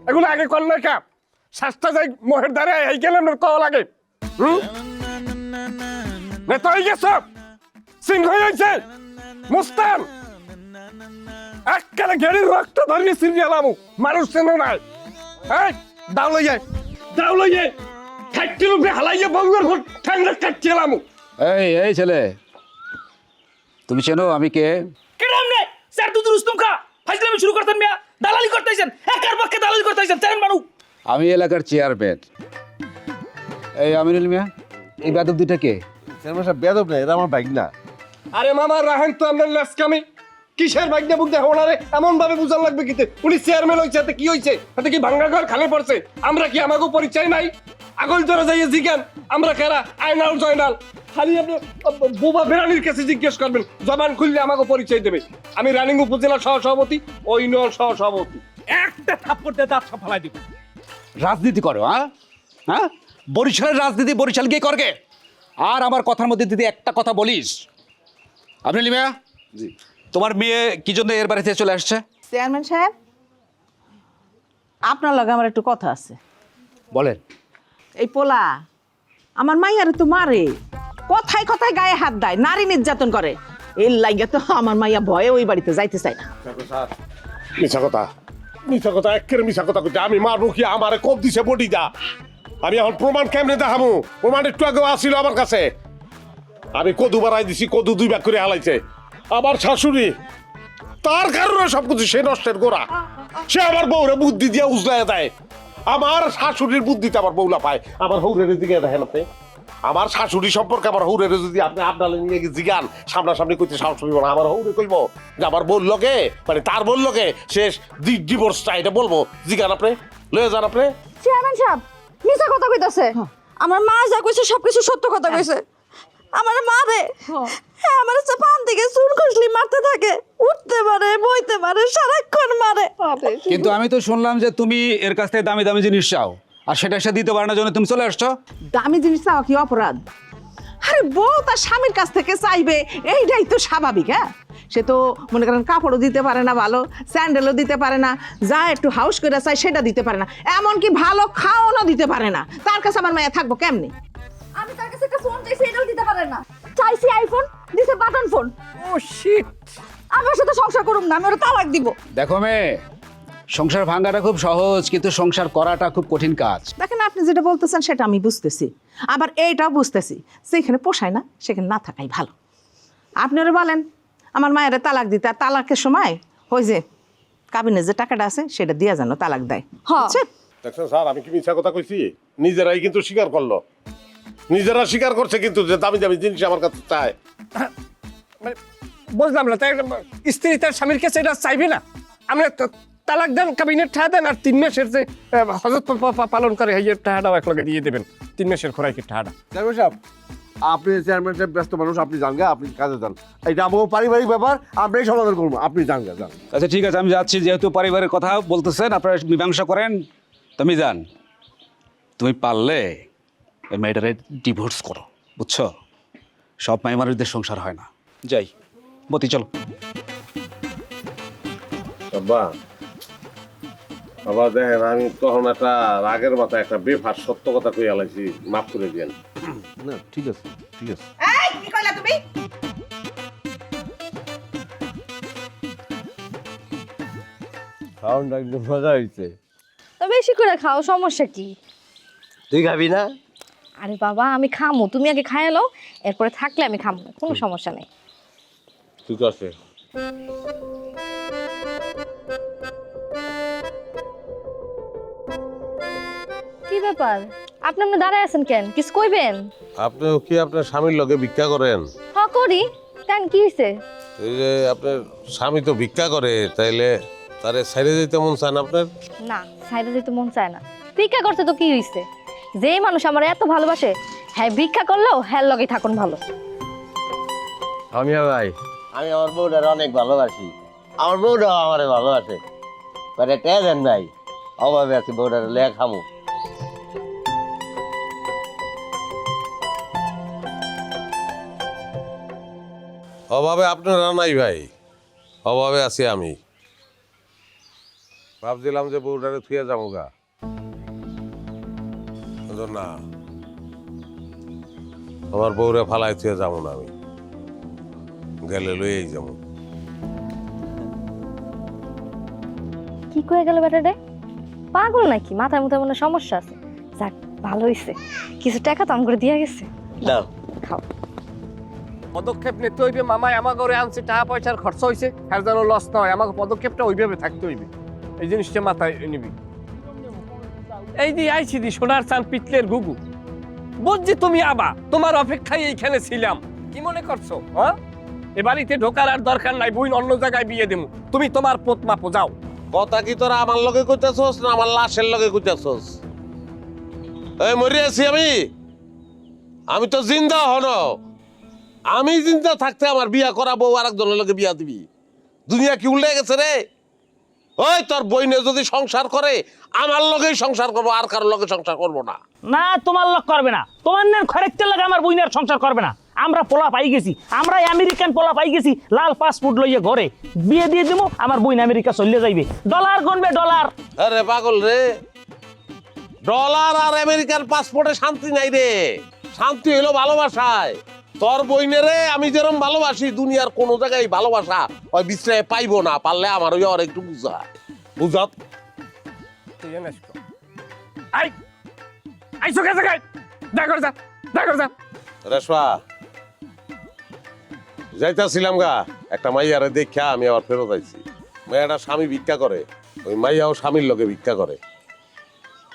[SPEAKER 7] এগুলো আগে করলে কা? শাস্তা যাই মোহের দ্বারে এই গেলাম কওয়া লাগে। নেতা হয়ে গেছে, সিংহ হয়েছে, মুস্তান এককালে গেড়ির রক্ত ধরিয়ে সিরিয়ালাম মানুষ চেন নাই। এই দাও লইয়ে খাইতে রূপে হালাইয়ে বঙ্গের ভোট ঠান্ডা কাটছিলাম।
[SPEAKER 9] এই ছেলে, তুমি চেনো আমি কে?
[SPEAKER 6] কেরাম নে স্যার দুধ রুস্তম খা ফাইজলামি শুরু করতেন মিয়া, দালালি করতেছেন, একার পক্ষে দালালি করতেছেন চেন মানু।
[SPEAKER 9] আমি এলাকার চেয়ারম্যান। এই আমিনুল মিয়া, এই বেদব দুইটা কে?
[SPEAKER 2] চেয়ারম্যান সাহেব বেয়াদব না, এরা আমার বাইক না।
[SPEAKER 7] আরে মামা রাহেন তো আপনার লাসকামি কিসের ভাগ্যে বুঝতে ওনারে এমন ভাবে বুঝান লাগবে কিতে উনি চেয়ারম্যান হইছে, এতে কি হইছে? এতে কি ভাঙ্গা ঘর খালে পড়ছে? আমরা কি আমাকে পরিচয় নাই? আগল ধরে যাইয়ে জিজ্ঞান আমরা কারা, আয়নাল জয়নাল। খালি আপনি বোবা বেরানির কাছে জিজ্ঞেস করবেন, জবান খুললে আমাকে পরিচয় দেবে। আমি রানিং উপজেলা সহসভাপতি, ওই ইউনিয়ন সহসভাপতি। একটা থাপ্পড় দিয়ে দাঁত ফালাই দিব।
[SPEAKER 9] রাজনীতি করো? হ্যাঁ, বরিশালের রাজনীতি বরিশাল গিয়ে করগে। আর আমার কথার মধ্যে যদি একটা কথা বলিস, আমিনুল মিয়া, তোমার মেয়ে কি জন্য এর বাড়িতে চলে আসছে?
[SPEAKER 5] চেয়ারম্যান সাহেব, আপনার লগে আমার একটু কথা আছে।
[SPEAKER 9] বলেন।
[SPEAKER 5] এই পোলা আমার মাইয়ারে তো মারে, কথায় কথায় গায়ে হাত দেয়, নারী নির্যাতন করে। এর লাগে তো আমার মাইয়া ভয়ে ওই বাড়িতে যাইতে চায় না।
[SPEAKER 4] মিছা কথা একের মিছা কথা কইতে আমি মারবো কি? আমারে কোপ দিছে বডি দা। আমি এখন প্রমাণ কেমনে দেখামু? প্রমাণ একটু আগে আসিল আমার কাছে। আমি কদু বাড়াই দিছি, কদু 2 ভাগ করে হালাইছে আমার শাশুড়ি। তার কারণে সবকিছু সে নষ্টের গোড়া। সে আমার বউরে বুদ্ধি দিয়ে উজলায় দেয়। আমার শাশুড়ির বুদ্ধিতে আমার বউলা পায়। আমার হৌরের দিকে দেখেন আপনি, আমার শাশুড়ি সম্পর্কে আমার হৌরের যদি আপনি আপনার নিয়ে জিগান, সামনাসামনি কইতে সাহস হইব না। আমার হৌরে কইব যে আমার বল লোকে, মানে তার বল লোকে শেষ ডিভোর্সটা, এটা বলবো। জিগান আপনি, লয়ে যান আপনি।
[SPEAKER 3] চেয়ারম্যান সাহেব মিছা কথা কইতাছে। আমার মা যা কইছে সবকিছু সত্য কথা কইছে। আমার মা রে হ্যাঁ আমার পান থেকে চুল খুশলি মারতে থাকে, উঠতে পারে বইতে পারে, সারাক্ষণ মারে।
[SPEAKER 9] কিন্তু আমি তো শুনলাম যে তুমি এর কাছ থেকে দামি দামি জিনিস চাও, আর সেটা সে দিতে পারে না জন্য তুমি চলে আসছো।
[SPEAKER 5] দামি জিনিস চাওয়া কি অপরাধ? আরে বউ তার স্বামীর কাছ থেকে চাইবে, এইটাই তো স্বাভাবিক। হ্যাঁ, সে তো মনে করেন কাপড়ও দিতে পারে না ভালো, স্যান্ডেলও দিতে পারে না, যা একটু হাউস করে চাই সেটা দিতে পারে না, এমনকি ভালো খাওয়ানো দিতে পারে না। তার কাছে আমার মায়া থাকবো কেমনি?
[SPEAKER 3] আমি তার কাছে একটা ফোন চাইছি, এটাও দিতে পারে না। চাইছি আইফোন, দিছে বাটন ফোন।
[SPEAKER 7] ও শিট,
[SPEAKER 3] আমার সাথে সংসার করুম না, আমি ওর তালাক দিব।
[SPEAKER 9] দেখো মেয়ে, সংসার ভাঙাটা খুব সহজ, কিন্তু সংসার করাটা খুব কঠিন কাজ।
[SPEAKER 5] দেখেন আপনি যেটা বলতেছেন সেটা আমি বুঝতেছি, আবার এইটাও বুঝতেছি যেখানে পোষায় না সেখানে না থাকাই ভালো। আপনি ওরা বলেন আমার মায়ের তালাক দিতে, আর তালাকের সময় ওই যে কাবিনে যে টাকাটা আছে সেটা দিয়ে যেন তালাক দেয়। বুঝছেন?
[SPEAKER 4] দেখছেন স্যার, আমি কি মিথ্যা কথা কইছি? নিজেরাই কিন্তু স্বীকার করলো, নিজেরা স্বীকার করছে কিন্তু যে দামি দামি জিনিস আমার কাছে চায়।
[SPEAKER 7] মানে বুঝলাম না, তাই স্ত্রী তার স্বামীর কাছে এটা চাইবে না? আমরা তালাক দেন, কাবিনের ঠাহা দেন, আর 3 মাসের যে হজরত পালন করে এই ঠাহাটাও একলগে দিয়ে দেবেন। 3 মাসের খোরাকির ঠাহাটা।
[SPEAKER 2] চেয়ারম্যান সাহেব, আপনি চেয়ারম্যান সাহেব ব্যস্ত মানুষ, আপনি যান গা, আপনি কাজে যান। এটা আমার পারিবারিক ব্যাপার, আমরাই সমাধান করবো, আপনি যান গা, যান।
[SPEAKER 9] আচ্ছা ঠিক আছে, আমি যাচ্ছি। যেহেতু পরিবারের কথা বলতেছেন, আপনারা মীমাংসা করেন, তুমি যান। তুমি পারলে ওই মেয়েটারে ডিভোর্স করো, বুঝছো? সব মাই মানুষদের সংসার হয় না। যাই মতি, চলো।
[SPEAKER 4] বাবা বাবা দেখেন, আমি তখন একটা রাগের মাথায় একটা বেফাস সত্য কথা কই আলাইছি, মাফ করে দিয়েন।
[SPEAKER 2] না ঠিক আছে, ঠিক আছে।
[SPEAKER 5] এই কি কইলা তুমি?
[SPEAKER 2] সাউন্ড একদম মজা হয়েছে।
[SPEAKER 3] তো বেশি করে খাও, সমস্যা কি?
[SPEAKER 2] তুই খাবি না?
[SPEAKER 3] আরে বাবা আমি খামো, তুমি আগে খাইয়া লও, এরপরে থাকলে আমি খামো, কোনো সমস্যা নেই।
[SPEAKER 4] ঠিক আছে।
[SPEAKER 3] কি ব্যাপার আপনি আপনি দাঁড়ায় আছেন কেন, কিছু কইবেন?
[SPEAKER 4] আপনিও কি আপনার স্বামীর লগে ভিক্ষা করেন?
[SPEAKER 3] হ্যাঁ করি, কেন কি হয়েছে?
[SPEAKER 4] এই যে আপনার স্বামী তো ভিক্ষা করে, তাইলে তারে সাইডে যেতে মন চান আপনার?
[SPEAKER 3] না, সাইডে যেতে মন চায় না। ভিক্ষা করতে তো কি হয়েছে? যে মানুষ আমার এত ভালোবাসে, হ্যাঁ ভিক্ষা করলেও হ্যাঁ লগে থাকুন ভালো।
[SPEAKER 2] আমি ভাই, আমি আমার বউটার অনেক ভালোবাসি, আমার বউটাও আমার ভালোবাসে। মানে টেন ভাই, অভাবে আছি, বউটার লেখা খামু।
[SPEAKER 4] অভাবে আপনারা নাই ভাই, অভাবে আছি আমি। ভাবছিলাম যে বউটারে থুয়ে যাবো গা, না আমার বউরে ফালাই থুয়ে যাবো না আমি, গেলে লইয়েই যাবো।
[SPEAKER 3] কি কয়ে গেল বেটারে? পাগল নাকি? মাথায় মুথায় মনে হয় সমস্যা আছে। যাক, ভালো হইছে, কিছু টাকা তো করে দিয়া গেছে।
[SPEAKER 2] দাও।
[SPEAKER 3] খাও।
[SPEAKER 7] পদক্ষেপ নিতে হইবে মামাই, আমার ঘরে আনছে, টাকা পয়সার খরচ হয়েছে, আর যেন লস না হয়। আমাকে পদক্ষেপটা ওইভাবে থাকতে হইবে, এই জিনিসটা মাথায় নিবি। এই যে আইছি দি সোনার চান পিতলের গুগু, বুঝছি তুমি আবা, তোমার অপেক্ষায় এইখানে ছিলাম। কি মনে করছো? হ্যাঁ, এ বাড়িতে ঢোকার আর দরকার নাই, বইন অন্য জায়গায় বিয়ে দেবো। তুমি তোমার পোত মাপো, যাও।
[SPEAKER 4] কথা কি তোরা আমার লগে কইতাছস না আমার লাশের লগে কইতাছস? এই মরে আছি আমি তো জিন্দা হন। আমি জিন্দা থাকতে আমার বিয়া করা বউ আরেকজনের লগে বিয়া দিবি? দুনিয়া কি উল্টে গেছে রে? ওই তোর বইনে যদি সংসার করে আমার লগেই সংসার করবো, আর কারোর লগে সংসার করবো না।
[SPEAKER 6] না, তোমার লোক করবে না, তোমার না খরেকতে লাগে আমার বইনের সংসার করবে না। আমরা পোলা পাই গেছি, আমরা আমেরিকান পোলা পাই গেছি, লাল পাসপোর্ট লইয়ে ঘরে বিয়ে দিয়ে দিব। আমার বইন আমেরিকা চলে যাইবে, ডলার গনবে ডলার।
[SPEAKER 4] আরে পাগল রে, ডলার আর আমেরিকার পাসপোর্টে শান্তি নাই রে। শান্তি হইলো ভালোবাসায়। তোর বইনেরে আমি যেরকম ভালোবাসি, দুনিয়ার কোনো জায়গায় ভালোবাসা ওই বিশ্রায় পাইবো না। পারলে আমার ওই আর একটু বুঝা বুঝাত।
[SPEAKER 7] আই আইসো কাছে গাই, দেখো যা, দেখো যা।
[SPEAKER 4] রেশমা, যাইতাছিলাম গা, একটা মাইয়ারে দেখা আমি আবার ফেরত আইছি। মাইয়াটা স্বামী ভিক্ষা করে, ওই মাইয়াও স্বামীর লগে ভিক্ষা করে,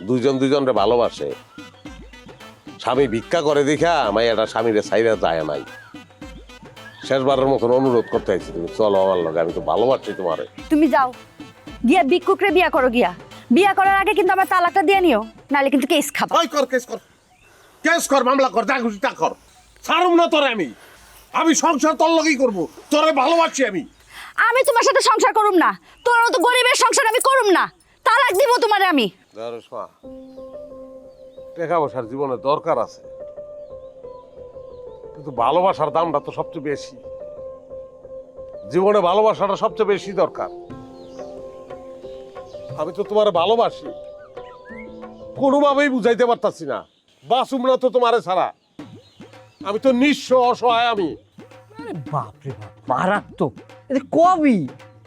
[SPEAKER 4] দুইজন দুইজনরে ভালোবাসে। স্বামী ভিক্ষা করে দেখা মাইয়াটা স্বামীরে ছাইরা যায় নাই। শেষবারের মতন অনুরোধ করতে আইছি, তুমি চলো আমার লগে, আমি তো ভালোবাসি তোমারে।
[SPEAKER 3] তুমি যাও গিয়া ভিক্ষুকরে বিয়া করো গিয়া। বিয়া করার আগে কিন্তু আমার তালাকটা দিয়ে নিও, নাহলে কিন্তু কেস খাবা।
[SPEAKER 4] ওই কর, কেস কর, কেস কর, মামলা কর, যা খুশি তা কর। ছাড়ুম না তোরে আমি সংসার তোর লগেই করবো, তোরে ভালোবাসি আমি।
[SPEAKER 3] আমি তোমার সাথে সংসার করুম না, তোর তো গরিবের সংসার আমি করুম না। তালাক দিব তোমারে আমি।
[SPEAKER 4] রেশমা, টাকা পয়সার জীবনে দরকার আছে, কিন্তু ভালোবাসার দামটা তো সবচেয়ে বেশি। জীবনে ভালোবাসাটা সবচেয়ে বেশি দরকার। আমি তো তোমার ভালোবাসি, কোনোভাবেই বুঝাইতে পারতাছি না। বাসুম না তো তোমারে ছাড়া, আমি তো নিঃস্ব, অসহায় আমি।
[SPEAKER 5] বাপরে বাপ, মারাত্মক। এতে কবি,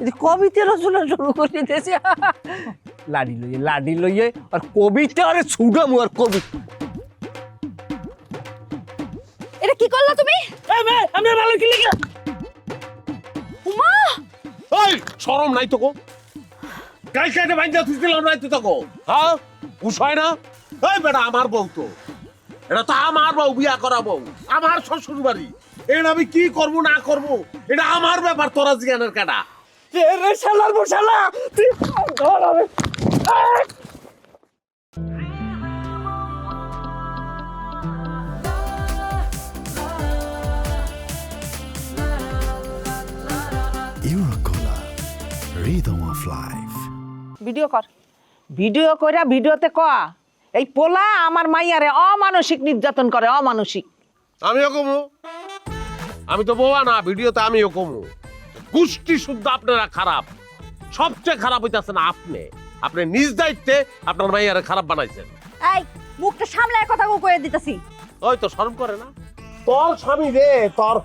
[SPEAKER 5] এতে কবিতে রচনা শুরু করে দিয়েছে। লাডি লইয়ে আর কবিতা, আরে ছুডামু আর কবি।
[SPEAKER 3] এটা কি করলা তুমি?
[SPEAKER 6] আমরা ভালো কি লিখা?
[SPEAKER 3] উমা,
[SPEAKER 4] এই শরম নাই তো গো, গাই কাটে বাইন্দা তুইছিলাম নাই তো গো। হ্যাঁ, উঠায় না। এই বেটা আমার বউ তো, এটা তো আমার বউ, বিয়া করা বউ, আমার শ্বশুর বাড়ি। এটা আমি কি করব না করব এটা আমার ব্যাপার, তোরা জিজ্ঞানের কাটা।
[SPEAKER 7] রে শালার বসালা, তুই ধর আমি।
[SPEAKER 1] Eurocola, rhythm of life.
[SPEAKER 5] Video কর, ভিডিও কইরা ভিডিওতে ক এই পোলা আমার মাইয়ারে অমানসিক নির্যাতন করে, অমানসিক।
[SPEAKER 4] আমিও কমু, আমি তো বোবা না, ভিডিওতে আমিও কমু। গোষ্ঠী শুদ্ধ আপনারা খারাপ, সবচেয়ে খারাপ হইতাছে না আপনি। আপনি নিজ দায়িত্বে আপনার মাইয়ারে খারাপ বানাইছেন।
[SPEAKER 3] এই মুখটা সামলায় কথা কয়ে দিতেছি।
[SPEAKER 4] ওই তো শরম করে না? তোর স্বামী রে তোর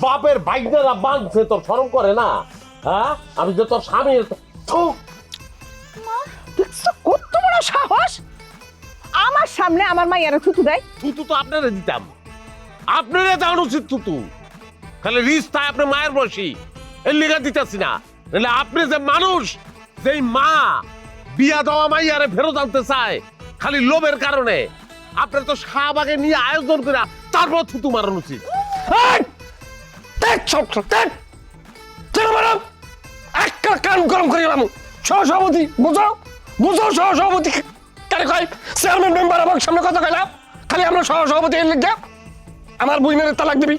[SPEAKER 4] বাপের বাইকদারা বাঁধছে, তোর শরম করে না? হ্যাঁ, আমি যে তোর স্বামী।
[SPEAKER 5] কত বড় সাহস, আমার সামনে আমার মাইয়ারে থুতু দেয়।
[SPEAKER 4] থুতু তো আপনারে দিতাম, আপনারে দেওয়া উচিত থুতু। খালি রিস্তা আপনি মায়ের বসি, এর লিগা দিতেছি না। নাহলে আপনি যে মানুষ, যেই মা বিয়া দেওয়া মাইয়ারে ফেরত আনতে চায় খালি লোভের কারণে, আপনার তো শাহবাগে নিয়ে আয়োজন করে তারপর থুতু মারানো উচিত।
[SPEAKER 7] একটা কান গরম করে গেলাম। সহসভাপতি বুঝো, বুঝো সহসভাপতি কারে কয়? চেয়ারম্যান মেম্বার আমার সামনে কথা কইলাম, খালি আমরা সহসভাপতি এর লিখে আমার বইনের তালাক দিবি।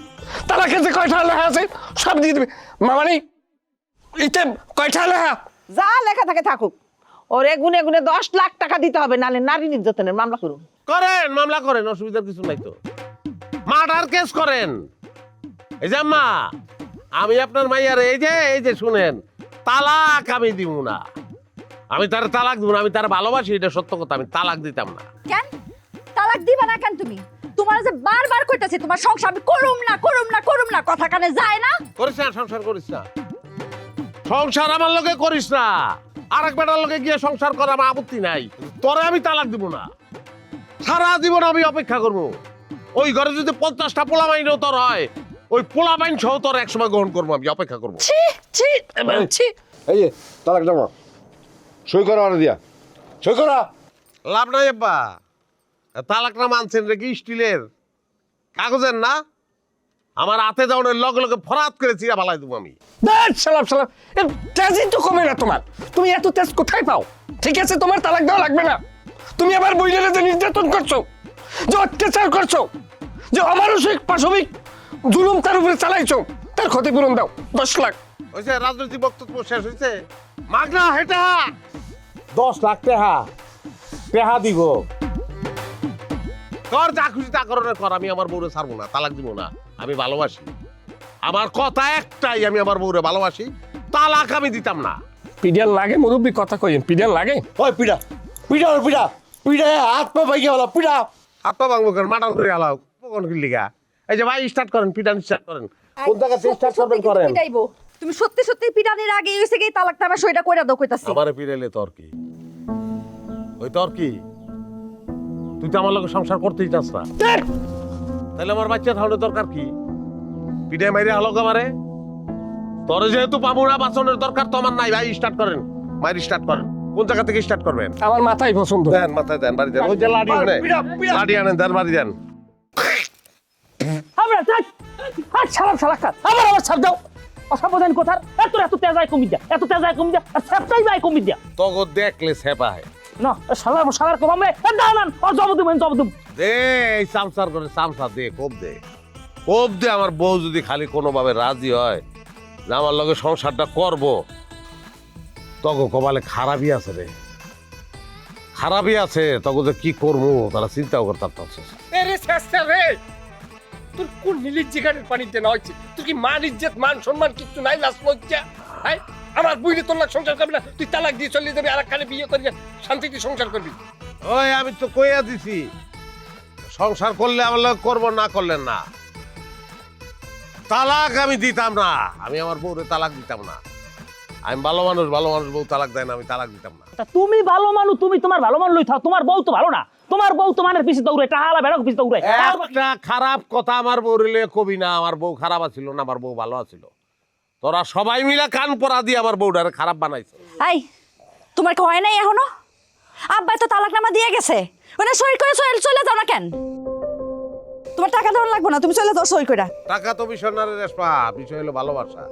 [SPEAKER 7] তালাকের যে কয়টা লেখা আছে সব দিয়ে দিবি। মামানি ইতে কয়টা লেখা?
[SPEAKER 5] যা লেখা থাকে থাকুক, ওরে গুনে গুনে 10 লাখ টাকা দিতে হবে, নালে নারী নির্যাতনের মামলা করুন।
[SPEAKER 4] করেন, মামলা করেন, অসুবিধার কিছু নাই তো। মার্ডার কেস করেন। এই যে আম্মা, আমি আপনার মাইয়ার এই যে শুনেন, তালাক আমি দিব না। আমি তার তালাক দিব না, আমি তার ভালোবাসি, এটা সত্য কথা। আমি তালাক দিতাম না।
[SPEAKER 3] কেন তালাক দিবা না কেন তুমি? তোমার যে বারবার কইতাছি কইতাছি তোমার সংসার আমি করুম না কথা কানে যায় না।
[SPEAKER 4] করিস না, সংসার করিস না, সংসার আমার লগে করিস না। আরেক বেটার লগে গিয়ে সংসার করা আমার আপত্তি নাই, তোরে আমি তালাক দিব না। সারা জীবন আমি অপেক্ষা করব। ওই ঘরে যদি 50টা পোলা মাইনও তোর হয়, ওই পোলা মাইন সহ তোর একসময় গ্রহণ করবো, আমি অপেক্ষা করবো।
[SPEAKER 3] ছি ছি ছি।
[SPEAKER 2] এই যে তালাক নামা, সই করা আর দিয়া, সই করা।
[SPEAKER 4] লাভ নাই আব্বা, তালাকটা মানছেন রে কি স্টিলের কাগজের না? আমার হাতে যাওয়ার লগে লগে ফরাত করে চিরা বালাই দেবো আমি।
[SPEAKER 7] সালাম সালাম, তেজই তো কমে না তোমার। তুমি এত তেজ কোথায় পাও? ঠিক আছে, তোমার তালাক দেওয়া লাগবে না। তুমি আবার বইলের যে নির্যাতন করছো, যে অত্যাচার করছো, যে অমানসিক পাশবিক জুলুম তার উপরে চালাইছো, তার ক্ষতিপূরণ দাও 10 লাখ।
[SPEAKER 4] ওই যে রাজনৈতিক বক্তব্য শেষ হয়েছে, মাগনা হেটা 10 লাখ টেহা দিব। কর যা খুশি তা করণের কর, আমি আমার বউরে ছাড়বো না, তালাক দিব না। আমি ভালোবাসি, আমার কথা একটাই, আমি আমার বউরে ভালোবাসি, তালাক আমি দিতাম না।
[SPEAKER 7] পিডিয়াল লাগে মুরব্বী, কথা কইেন, পিডিয়াল লাগে।
[SPEAKER 2] ওই পিঠা পিঠা ওর পিঠা পিঠা হাত পা ভাই গেল পিঠা।
[SPEAKER 4] হাত পা ভাঙবো কেন, মাটাল করে আলাও কোন কিলিগা। এই যে ভাই স্টার্ট করেন, পিটান স্টার্ট করেন, কোন জায়গা থেকে স্টার্ট করবেন করেন।
[SPEAKER 3] পিটাইবো তুমি সত্যি সত্যি পিটানির আগে হইছে কি তালাকটা আমার সইটা কইরা দাও কইতাছি।
[SPEAKER 4] আমারে পিটাইলে তোর কি? ওই তোর কি? তুই তো আমার লগে সংসার করতেই চাস না, তাহলে আমার বাচ্চা থাকলে দরকার কি? পিটাই মাইরে হালক আমারে, তোর যেহেতু পাবো না বাঁচানোর দরকার তো আমার নাই। ভাই স্টার্ট করেন, মাইরি স্টার্ট করেন। কোন জায়গা থেকে স্টার্ট করবেন?
[SPEAKER 7] আমার মাথায় পছন্দ।
[SPEAKER 4] দেন, মাথায় দেন, বাড়ি দেন। ওই যে লাডি আনে, লাডি আনেন, দেন, বাড়ি দেন।
[SPEAKER 6] আমরা থাক আর সালাম সালাকা আবার ছাড় দাও। অসাবধান কোথার এত তেজায় কমি যা, এত তেজায় কমি যা, আর সেপটাই যায় কমি যা।
[SPEAKER 4] তগো দেখলে সেপায়
[SPEAKER 6] না সালার কম আমরা দাঁড়ান আর জবদুম
[SPEAKER 4] দে, এই সামসার করে সামসা দে, কোপ দে, কোপ দে। আমার বউ যদি খালি কোনোভাবে রাজি হয় যে আমার লগে সংসারটা করব, তগো কপালে খারাপই আছে রে, খারাপই আছে। তগো যে কি করবো তারা চিন্তাও করতে পারছে।
[SPEAKER 7] এরে শেষটা রে, তোর কোন নীলির জিগারের পানিতে না হচ্ছে? তুই কি মান ইজ্জত মান সম্মান কিচ্ছু নাই? লাশ লজ্জা হাই, আমার বুইলে তোর লাগ সংসার করবি না, তুই তালাক দিয়ে চলে যাবি, আর একখানে বিয়ে করি শান্তিতে সংসার করবি।
[SPEAKER 4] ওই আমি তো কইয়া দিছি, সংসার করলে আমার লগে করবো, না করলে না। তালাক আমি দিতাম না, আমি আমার বউরে তালাক দিতাম না। আমি ভালো মানুষ বউ তালাক দেয় না, আমি তালাক দিতাম না।
[SPEAKER 6] তুমি ভালো মানুষ, তুমি তোমার ভালো মানুষ লই থাও, তোমার বউ তো ভালো না, তোমার বউ তো মানের পিছে দৌড়ে, টাহালা বেড়া পিছে দৌড়ে।
[SPEAKER 4] একটা খারাপ কথা আমার বউরিলে কবি না, আমার বউ খারাপ আছিল না, আমার বউ ভালো আছিল। তোরা সবাই মিলে কান পরা দিয়ে আমার বউটারে খারাপ বানাইছে।
[SPEAKER 3] এই তোমার কি হয় নাই এখনো? আব্বাই তো তালাকনামা দিয়ে গেছে, ওটা সই করে চলে যাও না কেন? তোমার টাকা দেওয়া লাগবে না, তুমি চলে যাও সই করে।
[SPEAKER 4] টাকা তো বিষয় না রে রেশপা, বিষয় হলো ভালোবাসা।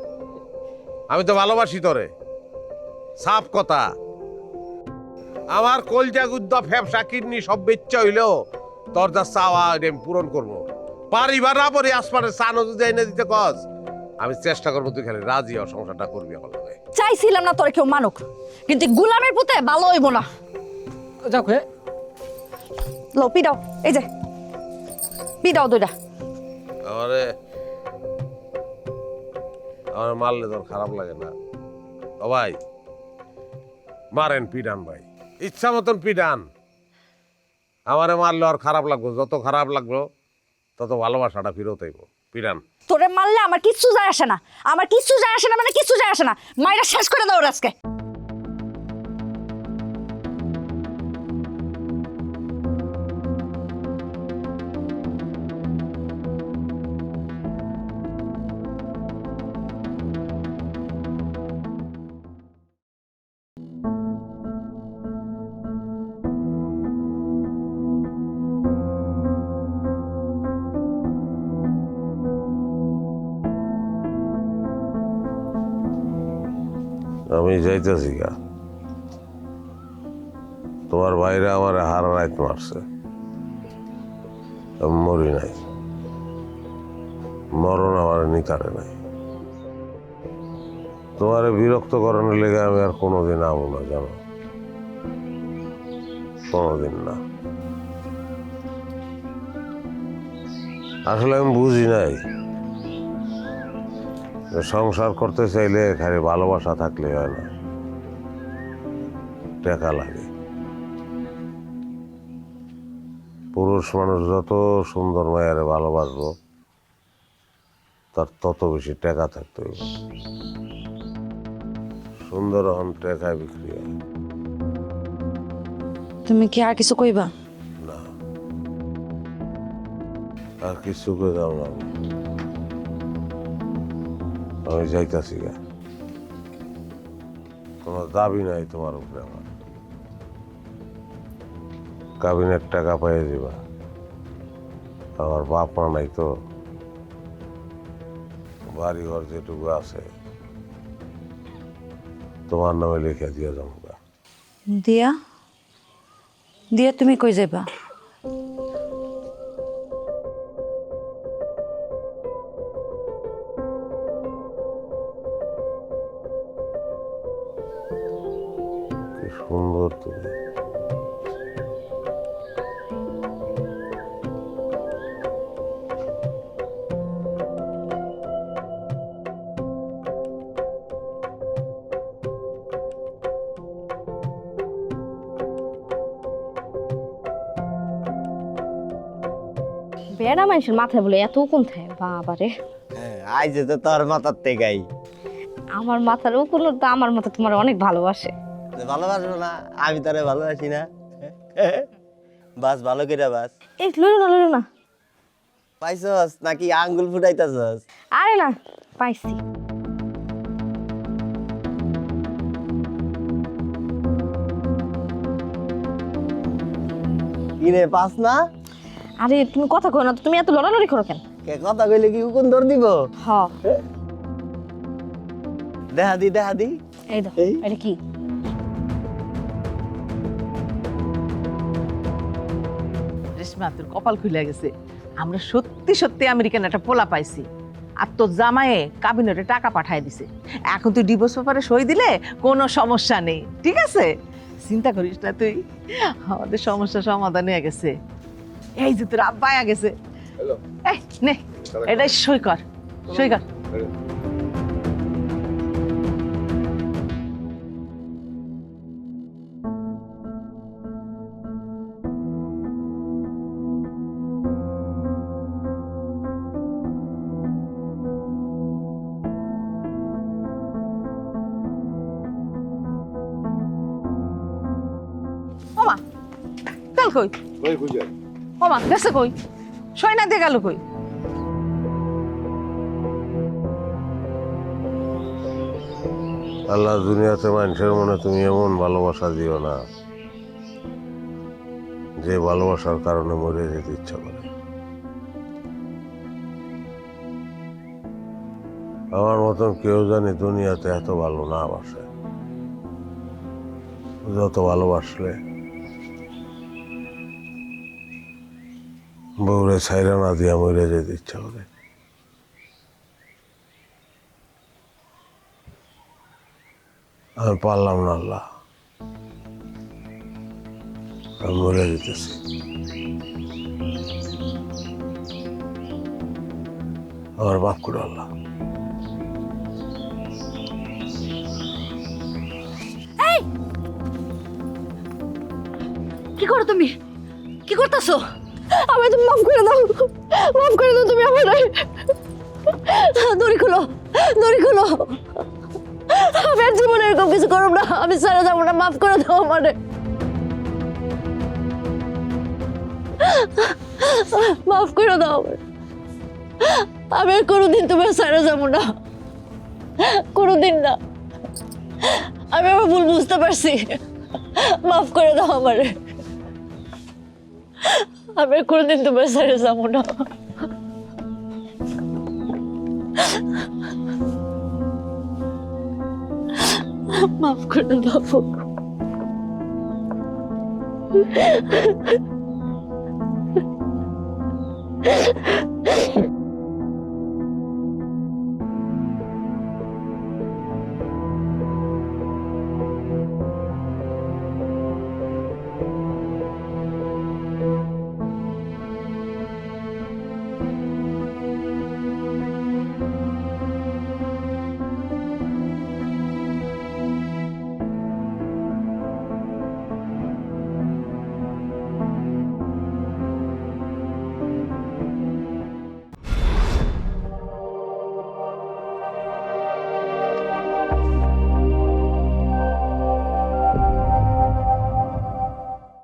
[SPEAKER 4] আমি তো ভালোবাসি তোরে, সাফ কথা। আমার কলজা গুদ্দা ফ্যাপসা কিডনি সব বেচ্চা হইলেও তোর যা চাওয়া এটা আমি পূরণ করবো। পারি বা না পারি, আসমানের সানও যদি এনে দিতে কস, আমি চেষ্টা করবো তুই খালি রাজি হ, সংসারটা করবি আমার লগে।
[SPEAKER 3] চাইছিলাম না তোর কেউ মানুক, কিন্তু গুলামের পুতে ভালো হইব না।
[SPEAKER 7] যাও হে,
[SPEAKER 3] লো পিডাও, এই যে পিডাও দুইটা।
[SPEAKER 4] আমার মারলে তোর খারাপ লাগে না? ও ভাই মারেন, পিডান ভাই, ইচ্ছা মতন পিডান। আমারে মারলে আর খারাপ লাগবো, যত খারাপ লাগলো তত ভালোবাসাটা ফিরত আইব। পিডান।
[SPEAKER 3] তোরে মারলে আমার কিচ্ছু যায় আসে না, আমার কিচ্ছু যায় আসে না, মানে কিচ্ছু যায় আসে না। মাইরা শেষ করে দাও আজকে।
[SPEAKER 4] আমি যাইতেছি গা, তোমার বাইরে আমার হার রাত মারছে, আমি মরি নাই, মরণ আমার নিকারে নাই। তোমার বিরক্ত করানোর লেগে আমি আর কোনোদিন আমো না, জানো, কোনোদিন না। আসলে আমি বুঝি নাই সংসার করতে চাইলে খালি ভালোবাসা থাকলে হয় না, টাকা লাগে, পুরুষ মানুষ যত সুন্দর মায়েরে ভালোবাসবো তার তত বেশি টাকা থাকতে হইব। সুন্দর হন টাকায় বিক্রি হয়
[SPEAKER 3] তুমি কি আর কিছু কইবা?
[SPEAKER 4] না, আর কিছু করে দাও না। আমি যাইতাছি গা, তোমার দাবি নাই তোমার উপরে আমার। কাবিনের টাকা পাইয়ে দিবা, আমার বাপ মা নাই তো, বাড়ি ঘর যেটুকু আছে তোমার নামে লিখে দিয়ে যাবো।
[SPEAKER 3] দিয়া দিয়া তুমি কই যাইবা?
[SPEAKER 4] কি সুন্দর তুমি।
[SPEAKER 3] বেড়া মানুষের মাথায় বলে এত কোন থাকে বাবারে।
[SPEAKER 10] আইজ তো তোর মাথার তেগাই।
[SPEAKER 3] আমার মাথার উকুন তো আমার মাথা তোমার অনেক ভালোবাসে।
[SPEAKER 10] ভালোবাসবো না? আমি তোরে ভালোবাসি না? বাস ভালো করে বাস।
[SPEAKER 3] এই লইলো না
[SPEAKER 10] পাইছস নাকি আঙ্গুল ফুটাইতাছস?
[SPEAKER 3] আরে না, পাইছি।
[SPEAKER 10] কিনে পাস না?
[SPEAKER 3] আরে তুমি কথা কই না তো, তুমি এত লড়ালড়ি করো কেন?
[SPEAKER 10] কে কথা কইলে কি উকুন ধর দিব?
[SPEAKER 3] হ
[SPEAKER 10] দেখা দি।
[SPEAKER 3] এই দাও, এটা কি?
[SPEAKER 5] রেশমা, তোর কপাল খুলে গেছে। আমরা সত্যি সত্যি আমেরিকান একটা পোলা পাইছি, আর তোর জামাইয়ে কাবিনেটে টাকা পাঠায় দিছে। এখন তুই ডিভোর্স পেপারে সই দিলে কোনো সমস্যা নেই, ঠিক আছে? চিন্তা করিস না তুই, আমাদের সমস্যা সমাধান হয়ে গেছে। এই যে তোর আব্বা আয়া গেছে। এই নে, এটা সই কর। ওমা কাল কই?
[SPEAKER 2] ওই বুঝে
[SPEAKER 5] ওমা গেছে কই? সই না দিয়ে গেল কই?
[SPEAKER 4] আল্লাহ দুনিয়াতে মানুষের মনে তুমি এমন ভালোবাসা দিও না যে ভালোবাসার কারণে মরে যেতে ইচ্ছা করে। আমার মতন কেউ জানি দুনিয়াতে এত ভালো না বাসে, যত ভালোবাসলে বউরে ছাইরা না দিয়া মরে যেতে ইচ্ছা করে। আমি পারলাম না আল্লাহ, আমি মরে যেতেছি। আমার মাফ করে আল্লাহ।
[SPEAKER 3] কি করো তুমি? কি করতেছো? আমি তুমি মাফ করে দাও তুমি আমার। দড়ি খুলো। আমি আর জীবনে এরকম কিছু করব না, আমি ছেড়ে যাবো না, মাফ করে দাও আমারে। মাফ করে দাও, আমি আর কোনোদিন তোমার ছেড়ে যাবো না, কোনোদিন না। আমি আমার ভুল বুঝতে পারছি, মাফ করে দাও আমারে। আমি আর কোনোদিন তোমার ছেড়ে যাবো না। মাফ করে দাও।